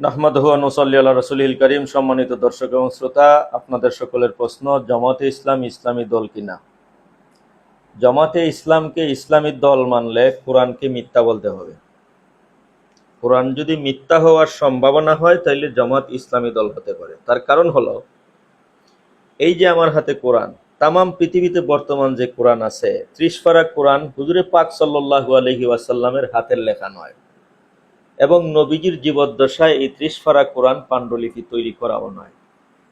নাহমাদুহু ওয়া নুসাল্লি আলা রাসূলিল কারীম। সম্মানিত দর্শক এবং শ্রোতা, আপনাদের সকলের প্রশ্ন, জামাতে ইসলাম ইসলামী দল কিনা? জামাতে ইসলামকে ইসলামী দল মানলে কোরআনকে মিথ্যা বলতে হবে। কোরআন যদি মিথ্যা হওয়ার সম্ভাবনা হয় তাহলে জামাত ইসলামী দল হতে পারে। তার কারণ হলো, এই যে আমার হাতে কোরআন, তামাম পৃথিবীতে বর্তমান যে কোরআন আছে, 30 পারা কোরআন হুজুরে পাক সাল্লাল্লাহু আলাইহি ওয়াসাল্লামের হাতের লেখা নয়, এবং নবীজির জীবদ্দশায় এই 30 পারা কোরআন পাণ্ডুলিপি তৈরি করাও নয়।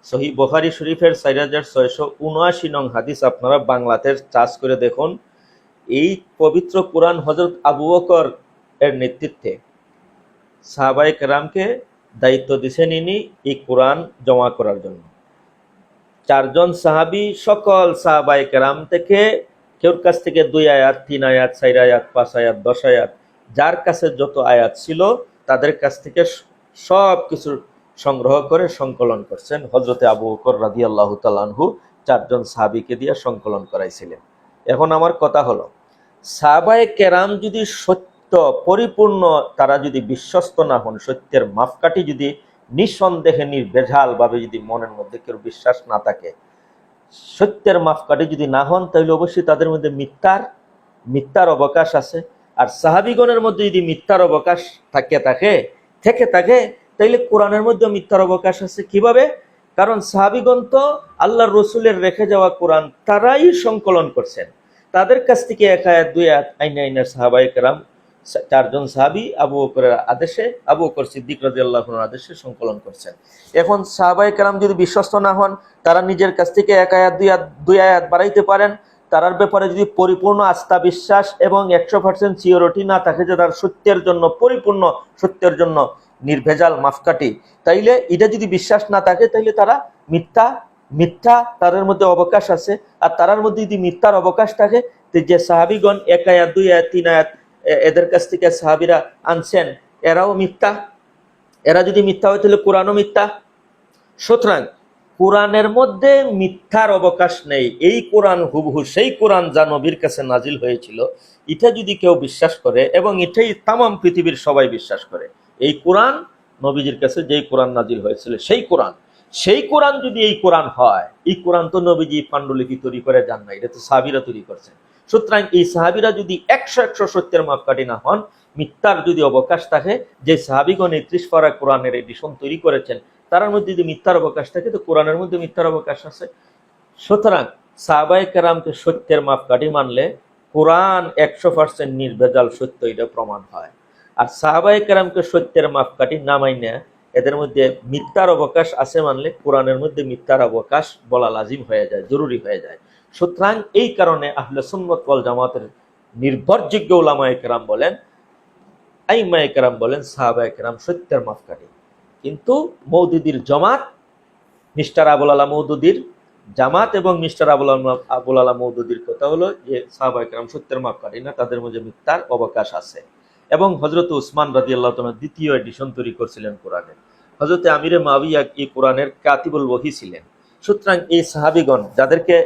সহিহ বুখারী শরীফের 4679 নং হাদিস আপনারা বাংলাতে চার্জ করে দেখুন। এই পবিত্র কোরআন হযরত আবু বকর এর নেতৃত্বে সাহাবায়ে কেরামকে দায়িত্ব দিয়েছেন ইনি এই কোরআন জমা করার জন্য। 4 জন সাহাবী সকল সাহাবায়ে কেরাম থেকে কেউর কাছ থেকে 2 আয়াত, 3 আয়াত, 4 আয়াত, 5 আয়াত, 10 আয়াত, যার কাছে যত আয়াত ছিল তাদের কাছ থেকে সব কিছু সংগ্রহ করে সংকলন করছেন হযরতে আবু বকর রাদিয়াল্লাহু তাআলা আনহু। 4 জন সাহাবীকে দিয়ে সংকলন করাইছিলেন। এখন আমার কথা হলো, সাহাবায়ে কেরাম যদি সত্য পরিপূর্ণ, তারা যদি বিশ্বস্ত না হন, সত্যের মাপকাঠি যদি নিঃসন্দেহে নির্ভেজাল ভাবে যদি মনের মধ্যে কেউ বিশ্বাস না থাকে, সত্যের মাপকাঠি যদি না হন, তাহলে অবশ্যই তাদের মধ্যে মিথ্যার অবকাশ আছে। আর সাহাবীগণের মধ্যে যদি মিথ্যার অবকাশ থেকে থাকে তাইলে কোরআনের মধ্যে মিথ্যার অবকাশ আছে। কিভাবে? কারণ সাহাবীগণ তো আল্লাহর রসুলের রেখে যাওয়া কোরআন তারাই সংকলন করছেন। তাদের কাছ থেকে 1 আয়াত 2 আয়াত আইনা সাহাবায়ে কেরাম 4 জন সাহাবী আবু বকরের আদেশে, আবু বকর সিদ্দিক রাদিয়াল্লাহু আনহুর আদেশে সংকলন করছেন। এখন সাহাবায়ে কেরাম যদি বিশ্বস্ত না হন, তারা নিজের কাছ থেকে 1 আয়াত 2 আয়াত বাড়াইতে পারেন, তার ব্যাপারে যদি পরিপূর্ণ আস্থা বিশ্বাস এবং 100% সিওরিটি না থাকে যে তার সত্যের জন্য, পরিপূর্ণ সত্যের জন্য নির্ভেজাল মাপকাঠি, তাইলে এটা যদি বিশ্বাস না থাকে তাইলে তারা মিথ্যা তাদের মধ্যে অবকাশ আছে। আর তার মধ্যে যদি মিথ্যার অবকাশ থাকে, যে সাহাবীগণ 1 আয়াত 2 আয়াত 3 আয়াত এদের কাছ থেকে সাহাবীরা আনছেন, এরাও মিথ্যা। এরা যদি মিথ্যা হয় তাহলে কোরআনও মিথ্যা। সুতরাং কোরআনের মধ্যে মিথ্যার অবকাশ নেই। এই কোরআন হুবহু সেই কোরআন যা নবীর কাছে নাজিল হয়েছিল, এটা যদি কেউ বিশ্বাস করে, এবং এটাই তামাম পৃথিবীর সবাই বিশ্বাস করে, এই কোরআন নবীজির কাছে যেই কোরআন নাজিল হয়েছিল সেই কোরআন যদি এই কোরআন হয়, এই কোরআন তো নবীজি পাণ্ডুলিপি তৈরি করে যান না, এটা তো সাহাবীরা তৈরি করছেন। সুতরাং এই সাহাবীরা যদি 100 সত্যের মাপকাঠি না হন, মিথ্যার যদি অবকাশ থাকে, যে সাহাবীগণ 30 পারা কোরআনের এডিশন তৈরি করেছেন, তার মধ্যে যদি মিথ্যার অবকাশ থাকে, তো কোরআনের মধ্যে মিথ্যার অবকাশ আছে। সুতরাং সাহাবায়ে কেরামকে সত্যের মাপকাঠি মানলে কোরআন 100% নির্ভেজাল সত্য, এটা প্রমাণ হয়। আর সাহাবায়ে কেরামকে সত্যের মাপকাঠি না মাইনে এদের মধ্যে মিথ্যার অবকাশ আছে মানলে কোরআনের মধ্যে মিথ্যার অবকাশ বলা লাজিম হয়ে যায়, জরুরি হয়ে যায়। সুতরাং এই কারণে আহলে সুন্নাত ওয়াল জামাতের নির্ভরযোগ্য উলামায়ে কেরাম বলেন, আইম্মায়ে কেরাম বলেন, সাহাবায়ে কেরাম সত্যের মাপকাঠি। কিন্তু মওদুদির জামাত, মিস্টার আবুল আলা মওদুদির জামাত এবং মিস্টার আবুল আলা মওদুদির কথা হলো যে সাহাবায়ে কেরাম সত্যের মাপকাঠি না, তাদের মধ্যে মিথ্যার অবকাশ আছে। এবং হযরত উসমান রাদিয়াল্লাহু তাআলা দ্বিতীয় এডিশন তৈরি করেছিলেন কোরআনের। হযরতে আমিরে মাবিয়া এই কোরআনের কাতিবুল ওহী ছিলেন। সুতরাং এই সাহাবীগণ যাদেরকে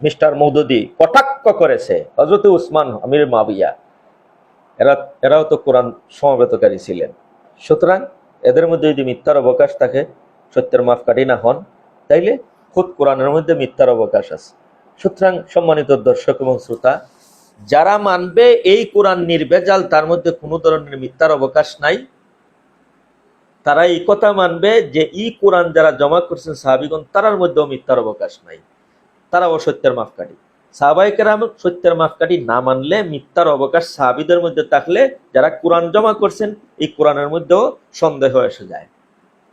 মিস্টার মওদুদি কটাক্ষ করেছে, হযরতে উসমান, আমিরে মাবিয়া, এরাও তো কোরআন সমবেতকারী ছিলেন। সুতরাং এদের মধ্যে যদি মিথ্যার অবকাশ থাকে, সত্যের মাপকাঠি না হন, তাইলে খুদ কোরআনের মধ্যে মিথ্যার অবকাশ আছে। সুতরাং সম্মানিত দর্শক এবং শ্রোতা, যারা মানবে এই কোরআন নির্ভেজাল, তার মধ্যে কোনো ধরনের মিথ্যার অবকাশ নাই, তারা এই কথা মানবে যে এই কোরআন যারা জমা করছেন সাহাবীগণ, তার মধ্যেও মিথ্যার অবকাশ নাই, তারা অসত্যের মাপকাঠি। সাহাবায়ে কেরাম সত্যের মাপকাঠি না মানলে মিথ্যার অবকাশ সাহাবীদের মধ্যে থাকলে, যারা কোরআন জমা করছেন এই কোরআনের মধ্যেও সন্দেহ এসে যায়,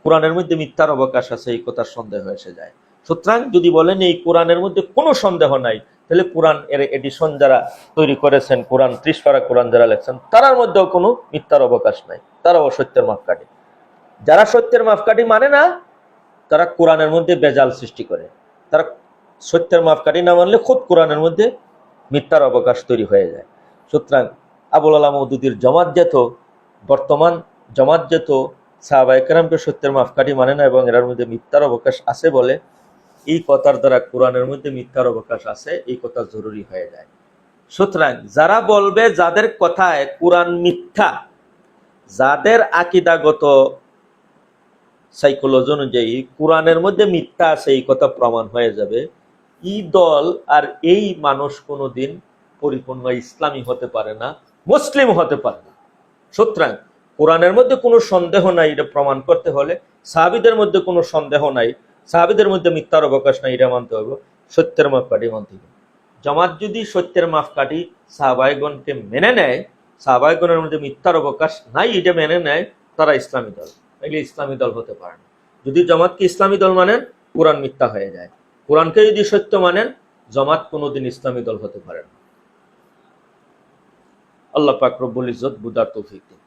কোরআনের মধ্যে মিথ্যার অবকাশ আছে এই কথার সন্দেহ এসে যায়। সুতরাং যদি বলেন এই কোরআনের মধ্যে কোনো সন্দেহ নাই, তাহলে কোরআন এর এডিশন যারা তৈরি করেছেন, কোরআন 30 পারা কোরআন যারা লেখছেন, তার মধ্যেও কোনো মিথ্যার অবকাশ নাই, তারা অসত্যের মাপকাঠি। যারা সত্যের মাপকাঠি মানে না, তারা কোরআনের মধ্যে বেজাল সৃষ্টি করে। তারা সত্যের মাপকাঠি না মানলে খুদ কোরআনের মধ্যে মিথ্যার অবকাশ তৈরি হয়ে যায়। সুতরাং আবুল আলা মওদুদির জামাত যেত, বর্তমান জামাত যেত সাহাবায়ে কেরামকে সত্যের মাপকাঠি মানে না এবং এর মধ্যে মিথ্যার অবকাশ আছে বলে, এই কথার দ্বারা কোরআনের মধ্যে মিথ্যার অবকাশ আছে এই কথা জরুরি হয়ে যায়। সুতরাং যারা বলবে, যাদের কথায় কোরআন মিথ্যা, যাদের আকীদাগত সাইকোলজি অনুযায়ী কোরআনের মধ্যে মিথ্যা আছে এই কথা প্রমাণ হয়ে যাবে, এই দল আর এই মানুষ কোনোদিন পরিপূর্ণ ইসলামী হতে পারে না, মুসলিম হতে পারে না। সুতরাং কোরআনের মধ্যে কোনো সন্দেহ নাই, এটা প্রমাণ করতে হলে সাহাবীদের মধ্যে কোনো সন্দেহ নাই, সাহাবীদের মধ্যে মিথ্যার অবকাশ নাই, এটা মানতে হবে, সত্যের মাপকাঠি মানতে হবে। জামাত যদি সত্যের মাপকাঠি সাহাবায়গণকে মেনে নেয়, সাহাবায়গণের মধ্যে মিথ্যার অবকাশ নাই এটা মেনে নেয়, তারা ইসলামী দল। এগুলি ইসলামী দল হতে পারে না। যদি জামাতকে ইসলামী দল মানেন, কোরআন মিথ্যা হয়ে যায়। কোরআনকে যদি সত্য মানেন, জামাত কোনোদিন ইসলামী দল হতে পারে না। আল্লাহ পাক রব্বুল ইজ্জত বুঝার তৌফিক দিন।